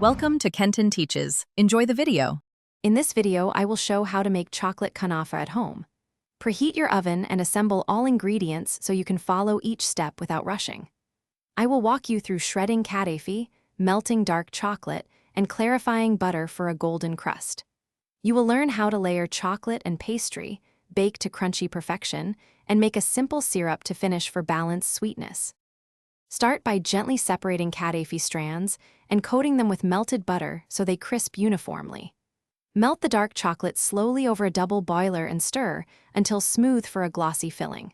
Welcome to Kenton Teaches. Enjoy the video. In this video, I will show how to make chocolate kunafa at home. Preheat your oven and assemble all ingredients so you can follow each step without rushing. I will walk you through shredding kadife, melting dark chocolate, and clarifying butter for a golden crust. You will learn how to layer chocolate and pastry, bake to crunchy perfection, and make a simple syrup to finish for balanced sweetness. Start by gently separating kadife strands and coating them with melted butter so they crisp uniformly. Melt the dark chocolate slowly over a double boiler and stir until smooth for a glossy filling.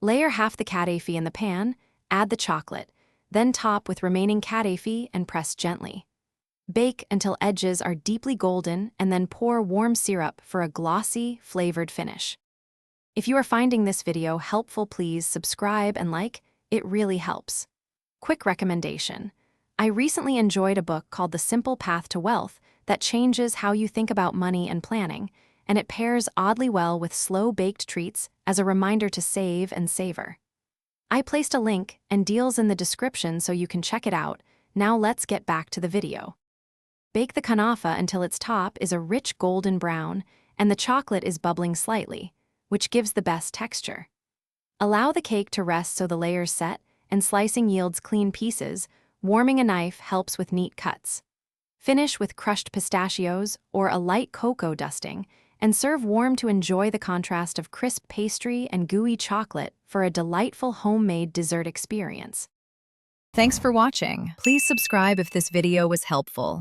Layer half the kadife in the pan, add the chocolate, then top with remaining kadife and press gently. Bake until edges are deeply golden and then pour warm syrup for a glossy, flavored finish. If you are finding this video helpful, please subscribe and like. It really helps. Quick recommendation. I recently enjoyed a book called The Simple Path to Wealth that changes how you think about money and planning, and it pairs oddly well with slow-baked treats as a reminder to save and savor. I placed a link and deals in the description so you can check it out. Now let's get back to the video. Bake the kunafa until its top is a rich golden brown and the chocolate is bubbling slightly, which gives the best texture. Allow the cake to rest so the layers set and slicing yields clean pieces. Warming a knife helps with neat cuts. Finish with crushed pistachios or a light cocoa dusting and serve warm to enjoy the contrast of crisp pastry and gooey chocolate for a delightful homemade dessert experience. Thanks for watching. Please subscribe if this video was helpful.